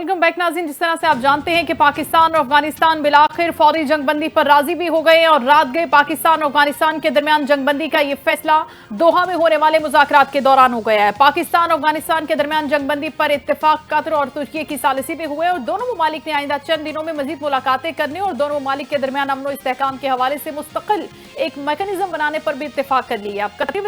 Welcome back नाज़रीन। जिस तरह से आप जानते हैं कि पाकिस्तान और अफगानिस्तान बिलाखिर फौरी जंगबंदी पर राजी भी हो गए हैं और रात गए पाकिस्तान और अफगानिस्तान के दरमियान जंगबंदी का यह फैसला दोहा में होने वाले मुज़ाकरात के दौरान हो गया है। पाकिस्तान और अफगानिस्तान के दरमियान जंगबंदी पर इत्तेफाक कतर और तुर्की की सालिसी भी हुए और दोनों ममालिक ने आइंदा चंद दिनों में मजीद मुलाकातें करने और दोनों ममालिक के दरमियान अमन और इस्तेहकाम के हवाले से मुस्तकिल एक मैकेनिज्म बनाने पर भी इत्तेफाक कर लिया। अब कतरी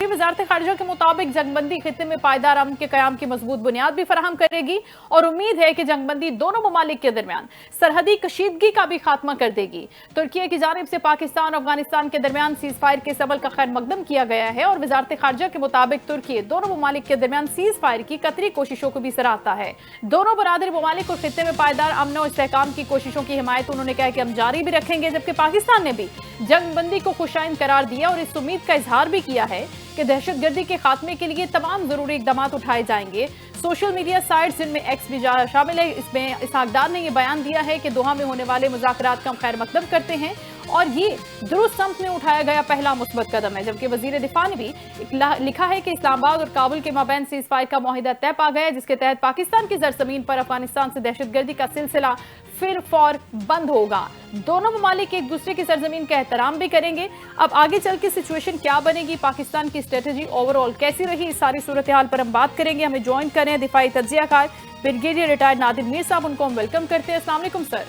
वजारत खारजा के मुताबिक जंगबंदी खित्ते में पायदार अमन के कयाम की मजबूत बुनियाद भी फराहम करेगी और उम्मीद है कि जंगबंदी दोनों ममालिक के दरमियान सरहदी कशीदगी का भी खात्मा कर देगी। तुर्की की जानिब से पाकिस्तान और अफगानिस्तान के दरमियान सीज फायर के अमल का खैर मकदम किया गया है और वजारत खारजा के मुताबिक तुर्की दोनों ममालिक के दरमियान सीज फायर की कतरी कोशिशों को भी सराहता है। दोनों बरादरी ममालिक और खित्ते में पायदार अमन और इस्तेहकाम की कोशिशों की हिमायत उन्होंने कहा कि हम जारी भी रखेंगे, जबकि पाकिस्तान ने भी जंगबंदी को खुशाइन करार दिया और इस उम्मीद का इजहार भी किया है कि दहशतगर्दी के खात्मे के लिए तमाम जरूरी इकदाम उठाए जाएंगे। सोशल मीडिया साइट्स जिनमें एक्स भी शामिल है, इसमें इसहाक डार ने यह बयान दिया है कि दोहा में होने वाले मुज़ाकरात का हम खैर मकदम करते हैं और ये दुरुस्त सम्त में उठाया गया पहला मुस्बत कदम है। जबकि वजीर दिफा ने भी लिखा है कि इस्लामाबाद और काबुल के माबैन सीज फायर का मुआहिदा तय पा गया है, जिसके तहत पाकिस्तान की सरजमीन पर अफगानिस्तान से दहशतगर्दी का सिलसिला फिर फौर बंद होगा। दोनों ममालिक एक दूसरे की सरजमीन का एहतराम भी करेंगे। अब आगे चल के सिचुएशन क्या बनेगी, पाकिस्तान की स्ट्रेटेजी ओवरऑल कैसी रही, इस सारी सूरत हाल पर हम बात करेंगे। हमें ज्वाइन कर रहे हैं दिफाई तज्जियाकार ब्रिगेडियर रिटायर्ड नादिर मीर साहब, उनको हम वेलकम करते हैं। अस्सलाम वालेकुम सर।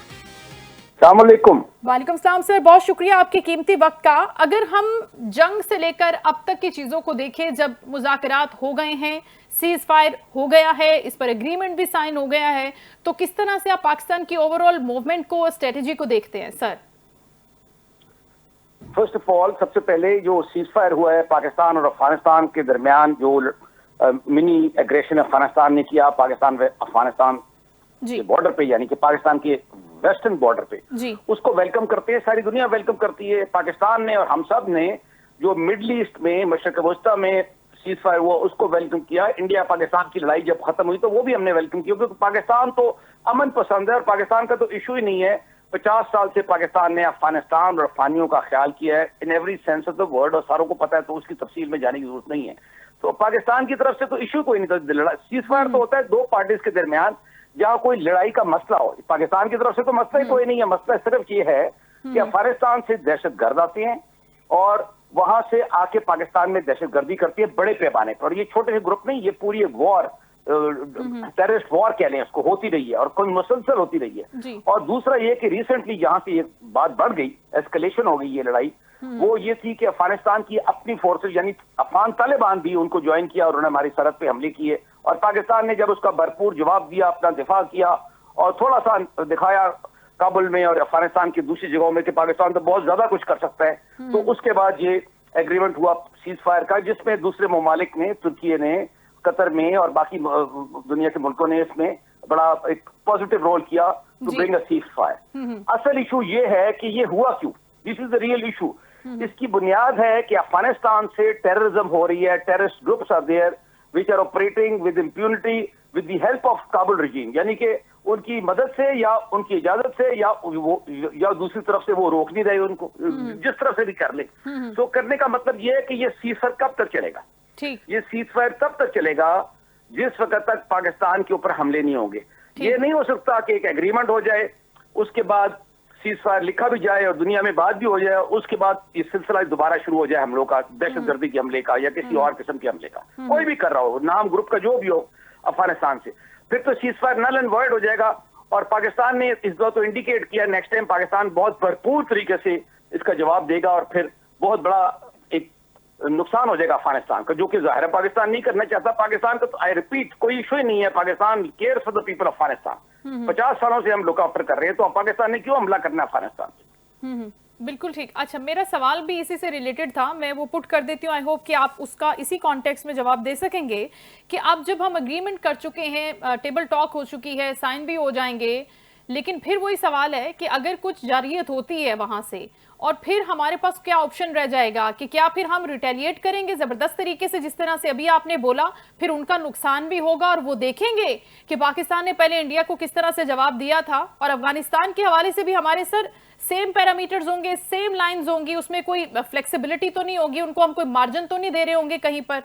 वालेकुम सलाम सर, बहुत शुक्रिया आपके कीमती वक्त का। अगर हम जंग से लेकर अब तक की चीजों को देखें, जब मुज़ाकरात हो गए हैं, सीज फायर हो गया है, इस पर एग्रीमेंट भी साइन हो गया है, तो किस तरह से आप पाकिस्तान की ओवरऑल मूवमेंट को, स्ट्रेटेजी को देखते हैं सर? फर्स्ट ऑफ ऑल, सबसे पहले जो सीज फायर हुआ है पाकिस्तान और अफगानिस्तान के दरमियान, जो मिनी एग्रेशन अफगानिस्तान ने किया पाकिस्तान अफगानिस्तान के बॉर्डर पे, यानी कि पाकिस्तान के वेस्टर्न बॉर्डर पे, उसको वेलकम करते हैं, सारी दुनिया वेलकम करती है। पाकिस्तान ने और हम सब ने जो मिडल ईस्ट में, मशरक वस्ता में सीज फायर हुआ, उसको वेलकम किया। इंडिया पाकिस्तान की लड़ाई जब खत्म हुई तो वो भी हमने वेलकम किया, क्योंकि पाकिस्तान तो अमन पसंद है और पाकिस्तान का तो इशू ही नहीं है। 50 साल से पाकिस्तान ने अफगानिस्तान और अफगानियों का ख्याल किया है in every sense of the word, और सारों को पता है, तो उसकी तफसील में जाने की जरूरत नहीं है। तो पाकिस्तान की तरफ से तो इशू कोई नहीं था। सीज फायर तो होता है दो पार्टीज के दरमियान जहां कोई लड़ाई का मसला हो। पाकिस्तान की तरफ से तो मसला ही कोई नहीं है। मसला सिर्फ ये है कि अफगानिस्तान से दहशतगर्द आते हैं और वहां से आके पाकिस्तान में दहशतगर्दी करती है बड़े पैमाने पर। और ये छोटे से ग्रुप नहीं, ये पूरी वॉर, टेररिस्ट वॉर कह लें उसको, होती रही है और कोई मुसलसल होती रही है। और दूसरा ये कि रिसेंटली यहाँ से ये बात बढ़ गई, एस्केलेशन हो गई ये लड़ाई, वो ये थी कि अफगानिस्तान की अपनी फोर्सेज यानी अफगान तालिबान भी उनको ज्वाइन किया और उन्होंने हमारी सरहद पे हमले किए, और पाकिस्तान ने जब उसका भरपूर जवाब दिया, अपना दिफा किया और थोड़ा सा दिखाया काबुल में और अफगानिस्तान की दूसरी जगहों में कि पाकिस्तान तो बहुत ज्यादा कुछ कर सकता है, तो उसके बाद ये एग्रीमेंट हुआ सीज फायर का, जिसमें दूसरे ममालिक ने, तुर्की ने, कतर में और बाकी दुनिया के मुल्कों ने इसमें बड़ा एक पॉजिटिव रोल किया to bring a cease fire. असल इशू ये है कि ये हुआ क्यों, this is the real issue. इसकी बुनियाद है कि अफगानिस्तान से टेररिज्म हो रही है, terrorist groups are there which are operating with impunity with the help of Kabul regime, यानी कि उनकी मदद से या उनकी इजाजत से या दूसरी तरफ से वो रोक नहीं रहे उनको, जिस तरफ से भी कर ले। तो करने का मतलब ये है कि ये सीज फायर कब तक चलेगा? ये सीज फायर तब तक चलेगा जिस वक्त तक पाकिस्तान के ऊपर हमले नहीं होंगे। ये नहीं हो सकता कि एक एग्रीमेंट हो जाए, उसके बाद सीज फायर लिखा भी जाए और दुनिया में बात भी हो जाए, उसके बाद ये सिलसिला दोबारा शुरू हो जाए हमलों का, दहशतगर्दी के हमले का या किसी और किस्म के हमले का, कोई भी कर रहा हो, नाम ग्रुप का जो भी हो अफगानिस्तान से, फिर तो cease fire null and void हो जाएगा। और पाकिस्तान ने इस बात को इंडिकेट किया, नेक्स्ट टाइम पाकिस्तान बहुत भरपूर तरीके से इसका जवाब देगा और फिर बहुत बड़ा एक नुकसान हो जाएगा अफगानिस्तान का, जो कि जाहिर है पाकिस्तान नहीं करना चाहता। पाकिस्तान का तो आई रिपीट कोई इशू ही नहीं है, Pakistan cares for the people of Afghanistan. 50 सालों से हम लुक आफ्टर कर रहे हैं, तो पाकिस्तान ने क्यों हमला करना है अफगानिस्तान पे? बिल्कुल ठीक। अच्छा, मेरा सवाल भी इसी से रिलेटेड था, मैं वो पुट कर देती हूँ। आई होप कि आप उसका इसी कॉन्टेक्स्ट में जवाब दे सकेंगे कि अब जब हम एग्रीमेंट कर चुके हैं, टेबल टॉक हो चुकी है, साइन भी हो जाएंगे, लेकिन फिर वही सवाल है कि अगर कुछ जारियत होती है वहां से, और फिर हमारे पास क्या ऑप्शन रह जाएगा कि क्या फिर हम रिटेलिएट करेंगे जबरदस्त तरीके से, जिस तरह से अभी आपने बोला, फिर उनका नुकसान भी होगा और वो देखेंगे कि पाकिस्तान ने पहले इंडिया को किस तरह से जवाब दिया था, और अफगानिस्तान के हवाले से भी हमारे सर सेम पैरामीटर्स होंगे, सेम लाइंस होंगी, उसमें कोई फ्लेक्सिबिलिटी तो नहीं होगी, उनको हम कोई मार्जिन तो नहीं दे रहे होंगे कहीं पर?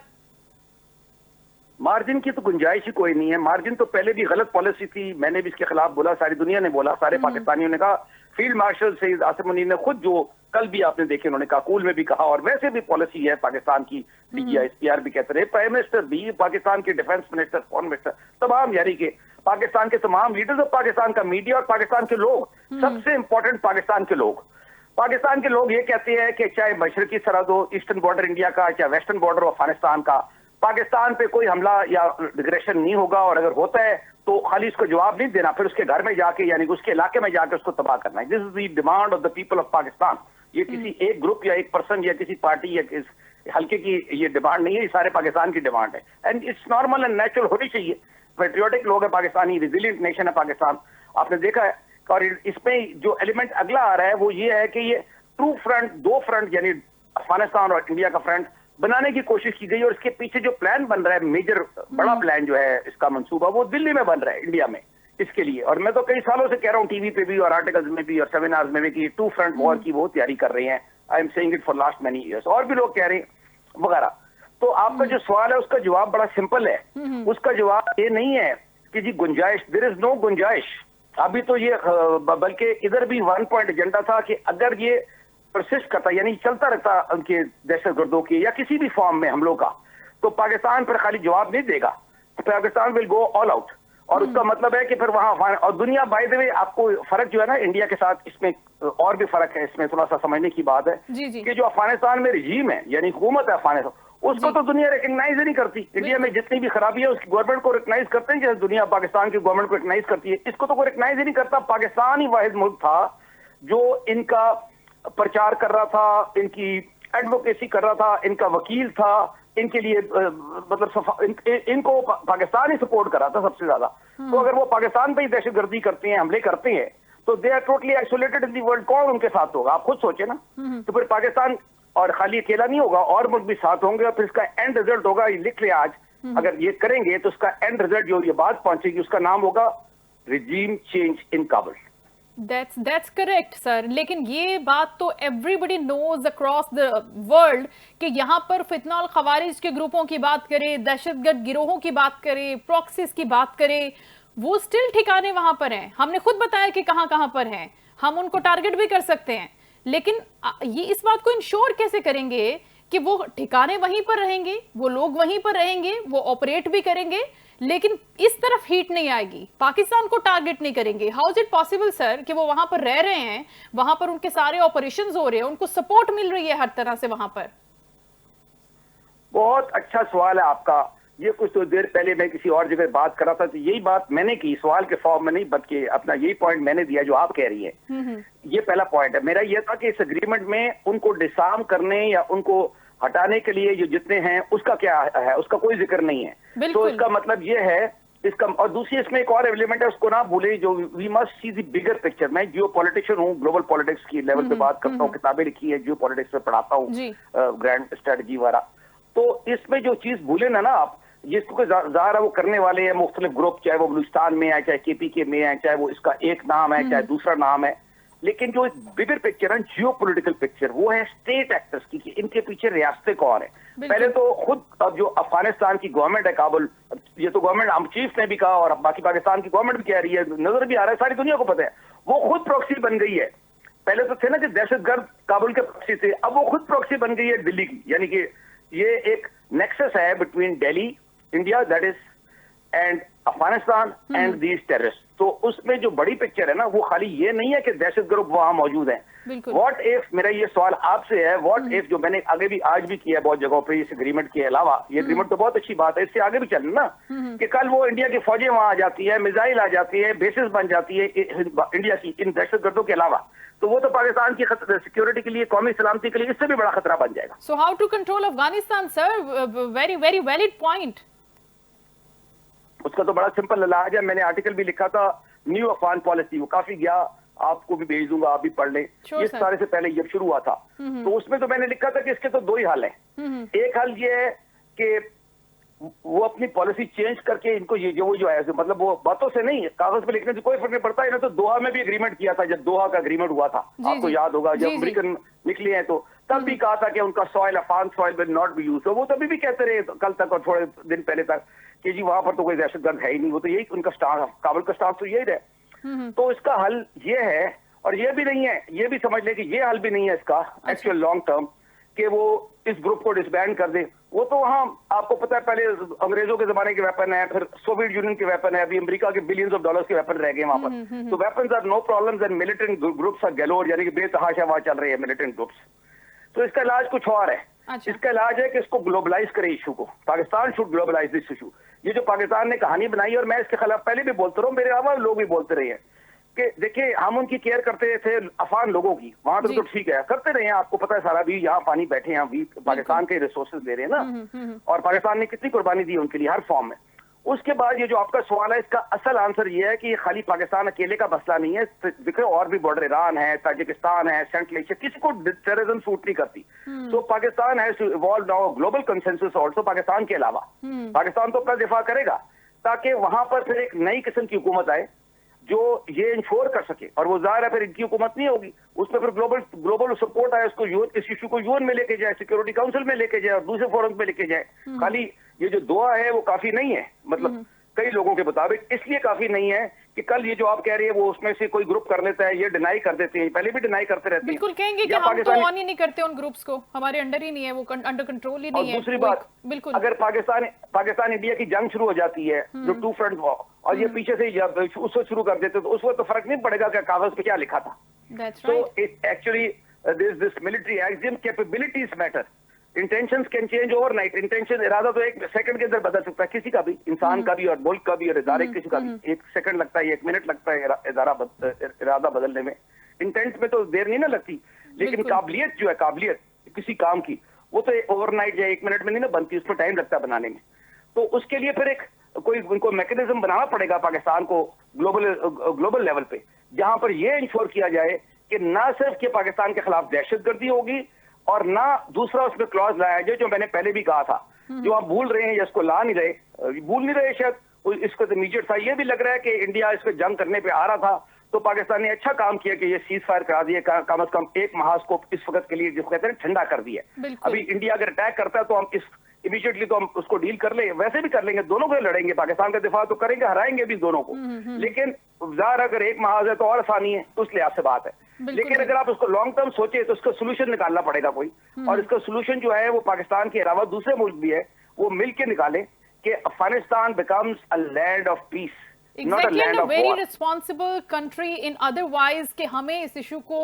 मार्जिन की तो गुंजाइश ही कोई नहीं है। मार्जिन तो पहले भी गलत पॉलिसी थी, मैंने भी इसके खिलाफ बोला, सारी दुनिया ने बोला, सारे पाकिस्तानियों ने कहा। फील्ड मार्शल सईद आसिफ मुनीर ने खुद, जो कल भी आपने देखे, उन्होंने काकूल में भी कहा, और वैसे भी पॉलिसी है पाकिस्तान की, DGISPR भी कहते रहे, प्राइम मिनिस्टर भी, पाकिस्तान के डिफेंस मिनिस्टर, फॉरेन मिनिस्टर, तमाम, यानी कि पाकिस्तान के तमाम लीडर्स ऑफ पाकिस्तान का मीडिया और पाकिस्तान के लोग, सबसे इंपॉर्टेंट पाकिस्तान के लोग ये कहते हैं कि चाहे मशरकी सरहद हो, ईस्टर्न बॉर्डर इंडिया का, चाहे वेस्टर्न बॉर्डर अफगानिस्तान का, पाकिस्तान पे कोई हमला या डिग्रेशन नहीं होगा, और अगर होता है तो खाली उसको जवाब नहीं देना, फिर उसके घर में जाके, यानी उसके इलाके में जाके उसको तबाह करना है। This is the demand of the people of Pakistan. ये किसी एक ग्रुप या एक पर्सन या किसी पार्टी या किस हल्के की ये डिमांड नहीं है, ये सारे पाकिस्तान की डिमांड है, and it's normal and natural होनी चाहिए। पेट्रियोटिक लोग है पाकिस्तानी, रिजिलियंट नेशन है पाकिस्तान, आपने देखा है। और इसमें जो एलिमेंट अगला आ रहा है वो ये है कि ये ट्रू फ्रंट, दो फ्रंट, यानी अफगानिस्तान और इंडिया का फ्रंट बनाने की कोशिश की गई, और इसके पीछे जो प्लान बन रहा है, मेजर बड़ा प्लान जो है इसका मंसूबा, वो दिल्ली में बन रहा है, इंडिया में, इसके लिए। और मैं तो कई सालों से कह रहा हूँ टीवी पे भी और आर्टिकल्स में भी और सेमिनार्स में भी कि टू फ्रंट वॉर की वो तैयारी कर रहे हैं। I am saying it for last many years, और भी लोग कह रहे हैं वगैरह। तो आपका जो सवाल है उसका जवाब बड़ा सिंपल है। उसका जवाब ये नहीं है कि जी गुंजाइश, देयर इज नो गुंजाइश अभी तो। ये बल्कि इधर भी 1 पॉइंट एजेंडा था कि अगर ये परसिस्ट करता, यानी चलता रहता उनके दहशतगर्दों के या किसी भी फॉर्म में हमलों का, तो पाकिस्तान पर खाली जवाब नहीं देगा, Pakistan will go all out. और उसका मतलब है कि फिर वहां, और दुनिया, बाय द वे, आपको फर्क जो है ना इंडिया के साथ, इसमें और भी फर्क है, इसमें थोड़ा सा समझने की बात है कि जो अफगानिस्तान में रजीम है, यानी हुकूमत है अफगानिस्तान, उसको तो दुनिया रिकग्नाइज ही नहीं करती। इंडिया में जितनी भी खराबी है उसकी गवर्नमेंट को रिकग्नाइज करते हैं, जैसे दुनिया पाकिस्तान की गवर्नमेंट को रिकग्नाइज करती है, इसको तो कोई रिकग्नाइज ही नहीं करता। पाकिस्तान ही वाहिद मुल्क था जो इनका प्रचार कर रहा था, इनकी एडवोकेसी कर रहा था, इनका वकील था, इनके लिए मतलब इनको पाकिस्तान ही सपोर्ट कर रहा था सबसे ज्यादा। तो अगर वो पाकिस्तान पे ही दहशतगर्दी करते हैं, हमले करते हैं, तो they are totally isolated in the world. कौन उनके साथ होगा, आप खुद सोचे ना। तो फिर पाकिस्तान और खाली अकेला नहीं होगा, और मुल्क भी साथ होंगे, और फिर इसका एंड रिजल्ट होगा, ये लिख लिया आज, अगर ये करेंगे तो उसका एंड रिजल्ट जो ये बात पहुंचेगी, उसका नाम होगा regime change in Kabul. That's correct, sir. लेकिन ये बात तो everybody knows across the world कि यहाँ पर फितना और खवारिज के ग्रुपों की बात करें, दहशतगर्द गिरोहों की बात करें, प्रॉक्सीज की बात करें, वो स्टिल ठिकाने वहां पर हैं। हमने खुद बताया कि कहां कहां पर हैं, हम उनको टारगेट भी कर सकते हैं, लेकिन ये इस बात को इंश्योर कैसे करेंगे कि वो ठिकाने वहीं पर रहेंगे, वो लोग वहीं पर रहेंगे, वो ऑपरेट भी करेंगे, लेकिन इस तरफ हीट नहीं आएगी, पाकिस्तान को टारगेट नहीं करेंगे। How is it possible sir कि वो वहां पर रह रहे हैं, वहां पर उनके सारे ऑपरेशंस हो रहे हैं, उनको सपोर्ट मिल रही है हर तरह से वहां पर? बहुत अच्छा सवाल है आपका। ये कुछ तो देर पहले मैं किसी और जगह बात कर रहा था, तो यही बात मैंने की, सवाल के फॉर्म में नहीं, बल्कि अपना यही पॉइंट मैंने दिया जो आप कह रही है। ये पहला पॉइंट है मेरा, ये था कि इस एग्रीमेंट में उनको डिसार्म करने या उनको हटाने के लिए जो जितने हैं उसका क्या है, उसका कोई जिक्र नहीं है। तो इसका मतलब ये है, इसका, और दूसरी इसमें एक और एलिमेंट है, उसको ना भूले, जो we must see the bigger picture. मैं जियो पॉलिटिशियन हूँ, ग्लोबल पॉलिटिक्स की लेवल पे बात करता हूँ, किताबें लिखी है जियो पॉलिटिक्स पे, पढ़ाता हूँ ग्रैंड स्ट्रेटजी वाला। तो इसमें जो चीज भूले ना आप, जिसको जाहिर है वो करने वाले हैं मुख्तलिफ ग्रुप, चाहे वो बलूचिस्तान में है, चाहे KPK में है, चाहे वो इसका एक नाम है, चाहे दूसरा नाम है, लेकिन जो एक बिगर पिक्चर है, जियो पोलिटिकल पिक्चर, वो है स्टेट एक्टर्स की, इनके पीछे रियासतें कौन है। पहले तो खुद अब जो अफगानिस्तान की गवर्नमेंट है काबुल, ये तो गवर्नमेंट चीफ ने भी कहा और बाकी पाकिस्तान की गवर्नमेंट भी कह रही है, नजर भी आ रहा है, सारी दुनिया को पता है, वो खुद प्रॉक्सी बन गई है। पहले तो थे ना कि दहशतगर्द काबुल के प्रॉक्सी थे, अब वो खुद प्रॉक्सी बन गई है दिल्ली की। यानी कि ये एक नेक्सस है between Delhi, India, that is, and Afghanistan and these terrorist. तो उसमें जो बड़ी पिक्चर है ना, वो खाली ये नहीं है कि दहशत ग्रुप वहां मौजूद हैं। व्हाट इफ, मेरा ये सवाल आपसे है, व्हाट इफ, जो मैंने आगे भी आज भी किया है बहुत जगहों पे, इस एग्रीमेंट के अलावा, ये एग्रीमेंट तो बहुत अच्छी बात है, इससे आगे भी चलना ना, कि कल वो इंडिया की फौजें वहां आ जाती है, मिसाइल आ जाती है, बेसिस बन जाती है इंडिया की इन दहशतगर्दों के अलावा, तो वो तो पाकिस्तान की सिक्योरिटी के लिए, कौमी सलामती के लिए इससे भी बड़ा खतरा बन जाएगा। So how to control Afghanistan sir? Very very valid point. उसका तो बड़ा सिंपल इलाज है, मैंने आर्टिकल भी लिखा था, न्यू अफगान पॉलिसी, वो काफी गया, आपको भी भेज दूंगा, आप भी पढ़ लें। ये सारे से पहले जब शुरू हुआ था, तो उसमें तो मैंने लिखा था कि इसके तो दो ही हल हैं। एक हल ये है कि वो अपनी पॉलिसी चेंज करके इनको ये जो है, मतलब वो बातों से नहीं, कागज पे लिखने से कोई फर्क नहीं पड़ता। इन्होंने तो दोहा में भी एग्रीमेंट किया था, जब दोहा का एग्रीमेंट हुआ था, आपको याद होगा, जब अमेरिकन निकले हैं, तो तब भी कहा था कि उनका soil, Afghan soil will not be use. तो वो तभी भी कहते रहे कल तक और थोड़े दिन पहले तक कि जी वहां पर तो कोई दहशतगर्द है ही नहीं। वो तो यही उनका स्टांस, काबुल का स्टांस तो यही रहे। तो इसका हल ये है, और ये भी नहीं है, ये भी समझ ले कि ये हल भी नहीं है इसका एक्चुअल लॉन्ग टर्म कि वो इस ग्रुप को डिसबैंड कर दे। वो तो वहां आपको पता है पहले अंग्रेजों के जमाने के वेपन है, फिर सोवियत यूनियन के वेपन है, अभी अमेरिका के बिलियंस ऑफ डॉलर्स के वेपन रह गए वहां पर। तो weapons are no problems and militant groups are galore, यानी कि बेतहाशा वहां चल रहे हैं मिलिटेंट ग्रुप्स। तो इसका इलाज कुछ और है। इसका इलाज है कि इसको ग्लोबलाइज करे इशू को। Pakistan should globalize this issue. ये जो पाकिस्तान ने कहानी बनाई, और मैं इसके खिलाफ पहले भी बोलता रहा हूँ, मेरे अलावा लोग भी बोलते रहे हैं कि देखिए हम उनकी केयर करते थे अफगान लोगों की, वहां तक तो ठीक है, करते रहे हैं, आपको पता है सारा। भी यहाँ पानी बैठे हैं, अभी पाकिस्तान के रिसोर्सेज ले रहे हैं ना, और पाकिस्तान ने कितनी कुर्बानी दी उनके लिए हर फॉर्म में। उसके बाद ये जो आपका सवाल है, इसका असल आंसर ये है कि ये खाली पाकिस्तान अकेले का मसला नहीं है। देखो और भी बॉर्डर, ईरान है, ताजिकिस्तान है, सेंट्रल एशिया, किसी को टेररिज्म सूट नहीं करती। तो Pakistan has to evolve now global consensus also. Pakistan के अलावा पाकिस्तान तो अपना दिफा करेगा, ताकि वहां पर फिर एक नई किस्म की हुकूमत आए जो ये इंश्योर कर सके। और वो जाहिर है फिर इनकी हुकूमत नहीं होगी, उसमें फिर ग्लोबल सपोर्ट आए, उसको इस इशू को यूएन में लेके जाए, सिक्योरिटी काउंसिल में लेके जाए और दूसरे फोरम में लेके जाए। खाली ये जो दुआ है वो काफी नहीं है, मतलब कई लोगों के मुताबिक इसलिए काफी नहीं है कि कल ये जो आप कह रही है वो उसमें से कोई ग्रुप कर लेता है, ये डिनाई कर देते हैं, पहले भी डिनाई करते रहते हैं। बिल्कुल कहेंगे कि हम तो ऑन ही नहीं करते उन ग्रुप्स को, हमारे अंडर ही नहीं है, वो अंडर कंट्रोल ही नहीं है। दूसरी बात, बिल्कुल अगर पाकिस्तान इंडिया की जंग शुरू हो जाती है, जो टू फ्रंट वॉर, और ये पीछे से उससे शुरू कर देते, तो उस वक्त तो फर्क नहीं पड़ेगा कि कागज पे क्या लिखा था। तो actually this military axiom, capabilities matter, intentions can change overnight. Intention, इरादा तो एक सेकंड के अंदर बदल सकता है, किसी का भी, इंसान का भी और मुल्क का भी और इदारे किसी का भी। एक सेकंड लगता है, 1 मिनट लगता है इरादा बदलने में। इंटेंट में तो देर नहीं ना लगती, लेकिन काबिलियत जो है, काबिलियत किसी काम की, वो तो ओवरनाइट या 1 मिनट में नहीं ना बनती, उसमें टाइम लगता है बनाने में। तो उसके लिए फिर एक कोई उनको मैकेनिज्म बनाना पड़ेगा पाकिस्तान को ग्लोबल लेवल पे, जहां पर यह इंश्योर किया जाए कि ना सिर्फ कि पाकिस्तान के खिलाफ दहशतगर्दी होगी, और ना दूसरा उसमें क्लॉज लाया जाए जो मैंने पहले भी कहा था, जो आप भूल रहे हैं या इसको ला नहीं रहे, भूल नहीं रहे शायद, इसको तो इमीडिएट था। ये भी लग रहा है कि इंडिया इस पर जंग करने पे आ रहा था, तो पाकिस्तान ने अच्छा काम किया कि ये सीज फायर करा दिए, कम अज कम एक महाज को इस वक्त के लिए जिसको कहते हैं ठंडा कर दिया। अभी इंडिया अगर अटैक करता है तो हम इमीडिएटली तो हम उसको डील कर ले, वैसे भी कर लेंगे, दोनों को लड़ेंगे, पाकिस्तान का दिफा तो करेंगे, हराएंगे भी दोनों को। लेकिन ज़ाहिर अगर एक महाज है तो और आसानी है, तो उस लिहाज से बात है। लेकिन अगर आप उसको लॉन्ग टर्म सोचे तो उसका सोल्यूशन निकालना पड़ेगा कोई, और इसका सोल्यूशन जो है वो पाकिस्तान के अलावा दूसरे मुल्क भी है, वो मिलकर निकाले कि Afghanistan becomes a land of peace, Exactly, and a very responsible country in otherwise कि हमें इस इशू को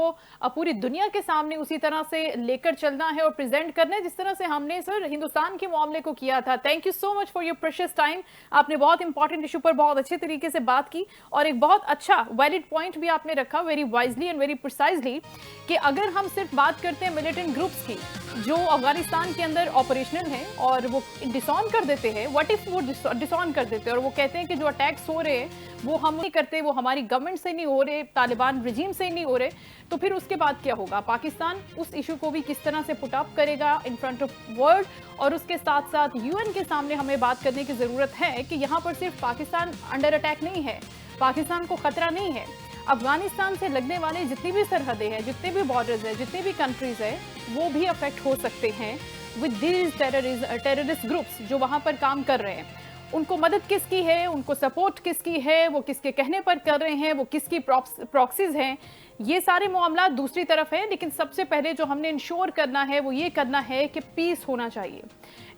पूरी दुनिया के सामने उसी तरह से लेकर चलना है और प्रेजेंट करना है जिस तरह से हमने सर हिंदुस्तान के मामले को किया था। Thank you so much for your precious time. आपने बहुत इंपॉर्टेंट इशू पर बहुत अच्छे तरीके से बात की, और एक बहुत अच्छा वैलिड पॉइंट भी आपने रखा, very wisely and very precisely, कि अगर हम सिर्फ बात करते हैं मिलिटेंट ग्रुप्स की जो अफगानिस्तान के अंदर ऑपरेशनल हैं और वो डिसऑन कर देते हैं, व्हाट इफ वो डिसऑन कर देते हैं और वो कहते हैं कि जो अटैक्स हो रहे हैं वो हम नहीं करते, वो हमारी गवर्नमेंट से नहीं हो रहे, तालिबान रिजीम से नहीं हो रहे, तो फिर उसके बाद क्या होगा? पाकिस्तान उस इशू को भी किस तरह से पुट अप करेगा इन फ्रंट ऑफ वर्ल्ड, और उसके साथ साथ यूएन के सामने हमें बात करने की जरूरत है कि यहाँ पर सिर्फ पाकिस्तान अंडर अटैक नहीं है, पाकिस्तान को खतरा नहीं है, अफगानिस्तान से लगने वाले जितनी भी सरहदें हैं, जितने भी बॉर्डर्स हैं, जितने भी कंट्रीज हैं, वो भी अफेक्ट हो सकते हैं विद दीज टेररिस्ट ग्रुप्स जो वहां पर काम कर रहे हैं। उनको मदद किसकी है, उनको सपोर्ट किसकी है, वो किसके कहने पर कर रहे हैं, वो किसकी प्रॉक्सीज हैं, ये सारे मामला दूसरी तरफ है। लेकिन सबसे पहले जो हमने इंश्योर करना है वो ये करना है कि पीस होना चाहिए।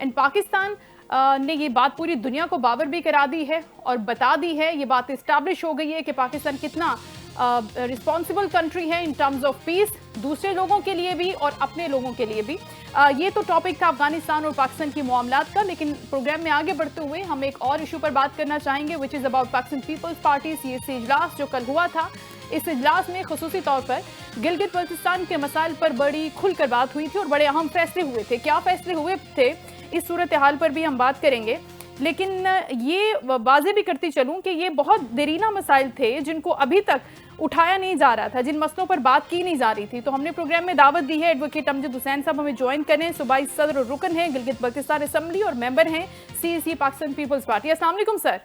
एंड पाकिस्तान ने ये बात पूरी दुनिया को बावर भी करा दी है और बता दी है, ये बात इस्टेब्लिश हो गई है कि पाकिस्तान कितना रिस्पॉन्सिबल कंट्री है इन टर्म्स ऑफ पीस, दूसरे लोगों के लिए भी और अपने लोगों के लिए भी। ये तो टॉपिक था अफगानिस्तान और पाकिस्तान की मामलात का, लेकिन प्रोग्राम में आगे बढ़ते हुए हम एक और इशू पर बात करना चाहेंगे, which is about Pakistan Peoples Party CAC इजलास जो कल हुआ था। इस इजलास में खुसूसी तौर पर गिलगित बल्तिस्तान के मसाइल पर बड़ी खुलकर बात हुई थी और बड़े अहम फैसले हुए थे। क्या फैसले हुए थे इस सूरत हाल पर भी हम बात करेंगे, लेकिन ये वाज़ेह भी करती चलूं कि ये बहुत देरीना मसाइल थे जिनको अभी तक उठाया नहीं जा रहा था, जिन मसलों पर बात की नहीं जा रही थी। तो हमने प्रोग्राम में दावत दी है, एडवोकेट अमजद हुसैन साहब हमें ज्वाइन करें, सूबाई सदर और रुकन हैं गिलगित बल्तिस्तान असेंबली और मेंबर हैं सीएसी पाकिस्तान पीपल्स पार्टी। अस्सलाम वालेकुम सर।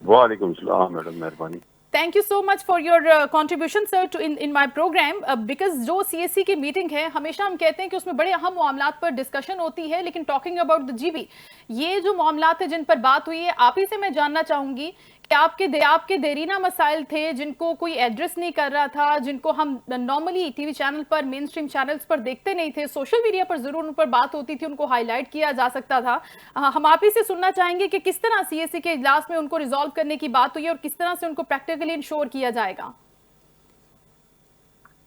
वालेकुम सलाम मैडम, मेहरबानी। Thank you so much for your contribution sir to in my programme. Because जो सीएससी की मीटिंग है हमेशा हम कहते हैं कि उसमें बड़े अहम मामलात पर डिस्कशन होती है, लेकिन टॉकिंग अबाउट द जीबी, ये जो मामलात है जिन पर बात हुई है, आप ही से मैं जानना चाहूंगी कि आपके देरीना मसाइल थे जिनको कोई एड्रेस नहीं कर रहा था, जिनको हम नॉर्मली टीवी चैनल पर, मेन स्ट्रीम चैनल्स पर देखते नहीं थे, सोशल मीडिया पर जरूर उन पर बात होती थी, उनको हाईलाइट किया जा सकता था। हम आप ही से सुनना चाहेंगे कि किस तरह सीएससी के इजलास में उनको रिजॉल्व करने की बात हुई और किस तरह से उनको प्रैक्टिकली इंश्योर किया जाएगा।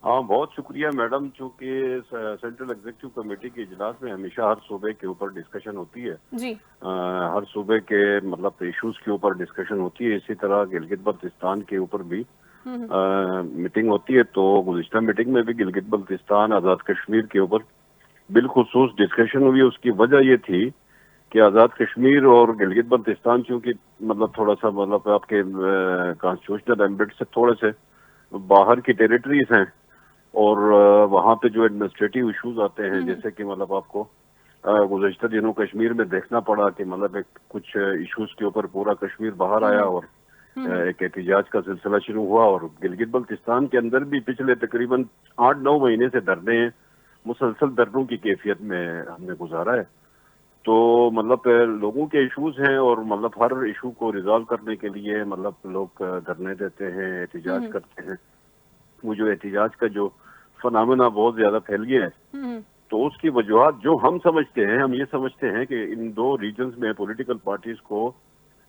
हाँ, बहुत शुक्रिया मैडम। चूंकि सेंट्रल एग्जीक्यूटिव कमेटी के इजलास में हमेशा हर सूबे के ऊपर डिस्कशन होती है जी। हर सूबे के मतलब इश्यूज के ऊपर डिस्कशन होती है। इसी तरह गिलगित बल्तिस्तान के ऊपर भी मीटिंग होती है। तो गुज़िश्ता मीटिंग में भी गिलगित बल्तिस्तान आज़ाद कश्मीर के ऊपर बिलखुसूस डिस्कशन हुई। उसकी वजह ये थी कि आज़ाद कश्मीर और गिलगित बल्तिस्तान चूंकि मतलब थोड़ा सा मतलब आपके कॉन्स्टिट्यूशनल एम्बिट से थोड़े से बाहर की टेरिटरीज हैं और वहाँ पे जो एडमिनिस्ट्रेटिव इश्यूज आते हैं, जैसे कि मतलब आपको गुज़श्ता दिनों कश्मीर में देखना पड़ा कि मतलब एक कुछ इश्यूज के ऊपर पूरा कश्मीर बाहर आया और एक एहतजाज का सिलसिला शुरू हुआ। और गिलगित बल्तिस्तान के अंदर भी पिछले तकरीबन 8-9 महीने से धरने मुसलसल धरनों की कैफियत में हमने गुजारा है। तो मतलब लोगों के इश्यूज हैं और मतलब हर इशू को रिजॉल्व करने के लिए मतलब लोग धरने देते हैं, एहतजाज करते हैं। वो जो एहतजाज का जो फनामिना बहुत ज्यादा फैल गया है, तो उसकी वजूहत जो हम समझते हैं, हम ये समझते हैं कि इन दो रीजन्स में पॉलिटिकल पार्टीज को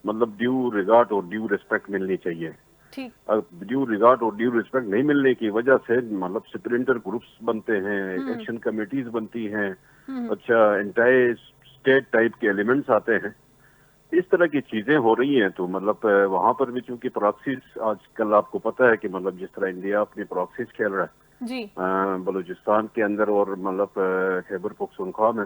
मतलब ड्यू रिगार्ड और ड्यू रिस्पेक्ट मिलनी चाहिए। ड्यू रिगार्ड और ड्यू रिस्पेक्ट नहीं मिलने की वजह से मतलब स्प्रिंटर ग्रुप्स बनते हैं, एक्शन कमेटीज बनती हैं, अच्छा एंटायर स्टेट टाइप के एलिमेंट्स आते हैं, इस तरह की चीजें हो रही हैं। तो मतलब वहां पर भी चूंकि प्रॉक्सीज आजकल आपको पता है कि मतलब जिस तरह इंडिया अपनी प्रॉक्सीज खेल रहा है जी। बलूचिस्तान के अंदर और मतलब खैबर पख्तूनख्वा में,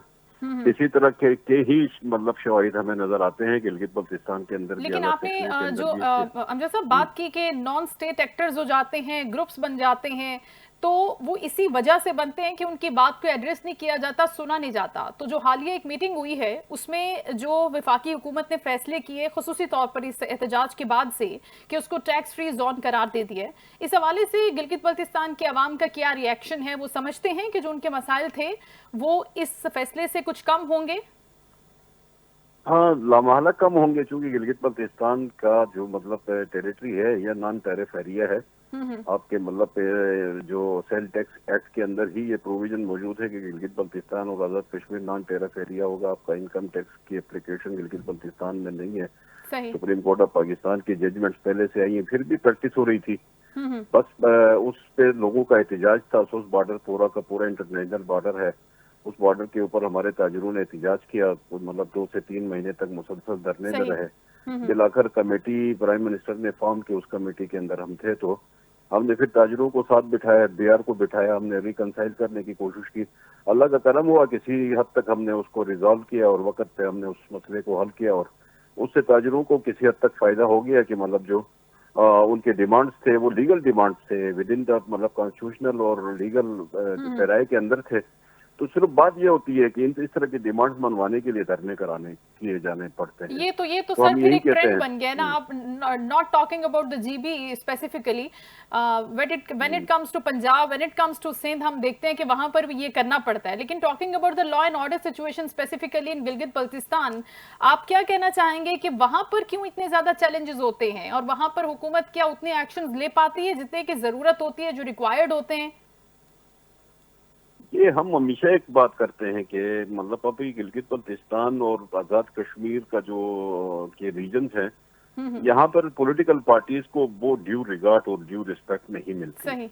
इसी तरह के ही मतलब शवाहिद हमें नजर आते हैं गिलगित बल्तिस्तान के अंदर। लेकिन आपने जो अमजद साहब बात की कि नॉन स्टेट एक्टर्स जो जाते हैं, ग्रुप्स बन जाते हैं, तो वो इसी वजह से बनते हैं कि उनकी बात को एड्रेस नहीं किया जाता, सुना नहीं जाता। तो जो हालिया एक मीटिंग हुई है उसमें जो वफाकी हुकूमत ने फैसले किए खुसूसी तौर पर इस एहतजाज के बाद से कि उसको टैक्स फ्री जोन करार दे दिया है, इस हवाले से गिलगित बल्तिस्तान के अवाम का क्या रिएक्शन है? वो समझते हैं कि जो उनके मसाइल थे वो इस फैसले से कुछ कम होंगे? हाँ, लामहला कम होंगे, चूंकि गिलगित बल्तिस्तान का जो मतलब टेरिटरी है या नॉन टैरिफ एरिया है। आपके मतलब जो सेल टैक्स एक्ट के अंदर ही ये प्रोविजन मौजूद है कि गिलगित बल्तिस्तान और Azad Kashmir non tariff area होगा। आपका इनकम टैक्स की एप्लीकेशन गिलगित बल्तिस्तान में नहीं है। सुप्रीम कोर्ट ऑफ पाकिस्तान की जजमेंट्स पहले से आई है, फिर भी प्रैक्टिस हो रही थी। बस उस पे लोगों का एहतजाज था। उस बॉर्डर पूरा का पूरा इंटरनेशनल बॉर्डर है, उस बॉर्डर के ऊपर हमारे ताजिरों ने एहतजाज किया। मतलब 2 से 3 महीने तक मुसलसल धरने में रहे। बिलाखिर कमेटी प्राइम मिनिस्टर ने फॉर्म की, उस कमेटी के अंदर हम थे। तो हमने फिर ताजिरों को साथ बिठाया, बिहार को बिठाया, हमने रिकंसाइल करने की कोशिश की। अल्लाह का करम हुआ, किसी हद तक हमने उसको रिजॉल्व किया और वक्त पे हमने उस मसले को हल किया और उससे ताजिरों को किसी हद तक फायदा हो गया कि मतलब जो उनके डिमांड्स थे वो लीगल डिमांड्स थे, विद इन द मतलब कॉन्स्टिट्यूशनल और लीगल दायरे के अंदर थे। तो सिर्फ बात ये होती है कि इस तरह की डिमांड्स मनवाने के लिए धरने कराने किए जाने पड़ते हैं। ये तो सर फिर एक ट्रेंड बन गया ना। आप not talking about the GB specifically, when it comes to Punjab, when it comes to Sindh, हम देखते हैं कि वहां पर भी ये करना पड़ता है। लेकिन talking about the law and order situation specifically in Gilgit Baltistan, आप क्या कहना चाहेंगे कि वहां पर क्यों इतने ज्यादा चैलेंजेस होते हैं और वहां पर हुकूमत क्या उतने एक्शन ले पाती है जितने की जरूरत होती है, जो रिक्वायर्ड होते हैं? ये हम हमेशा एक बात करते हैं कि मतलब अभी गिलगित बल्तिस्तान और आज़ाद कश्मीर का जो के रीजन्स हैं, यहाँ पर पॉलिटिकल पार्टीज को वो ड्यू रिगार्ड और ड्यू रिस्पेक्ट नहीं मिलती,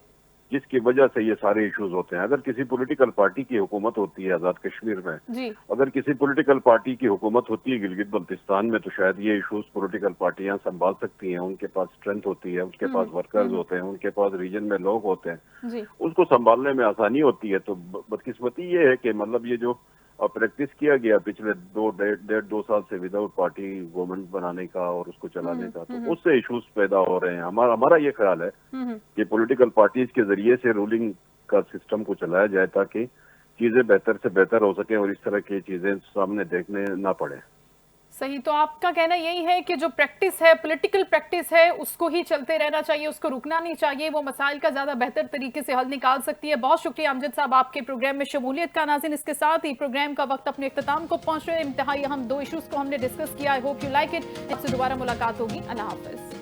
जिसकी वजह से ये सारे इश्यूज होते हैं। अगर किसी पॉलिटिकल पार्टी की हुकूमत होती है आज़ाद कश्मीर में, अगर किसी पॉलिटिकल पार्टी की हुकूमत होती है गिलगित बल्तिस्तान में, तो शायद ये इश्यूज पॉलिटिकल पार्टियां संभाल सकती हैं। उनके पास स्ट्रेंथ होती है, उनके पास वर्कर्स होते हैं, उनके पास रीजन में लोग होते हैं, उसको संभालने में आसानी होती है। तो बदकिस्मती ये है कि मतलब ये जो प्रैक्टिस किया गया पिछले 2 साल से विदाउट पार्टी गवर्नमेंट बनाने का और उसको चलाने का, तो उससे इश्यूज पैदा हो रहे हैं। हमारा ये ख्याल है कि पॉलिटिकल पार्टीज के जरिए से रूलिंग का सिस्टम को चलाया जाए ताकि चीजें बेहतर से बेहतर हो सके और इस तरह की चीजें सामने देखने ना पड़े। सही, तो आपका कहना यही है कि जो प्रैक्टिस है, पॉलिटिकल प्रैक्टिस है, उसको ही चलते रहना चाहिए, उसको रुकना नहीं चाहिए, वो मसाइल का ज्यादा बेहतर तरीके से हल निकाल सकती है। बहुत शुक्रिया अमजद साहब आपके प्रोग्राम में शमूलियत का। नाज़रीन, इसके साथ ही प्रोग्राम का वक्त अपने इख्तिताम को पहुंच रहे हैं। इंतहाई अहम 2 इश्यूज को हमने डिस्कस किया। I hope you like it. इससे दोबारा मुलाकात होगी। अल्लाह हाफिज।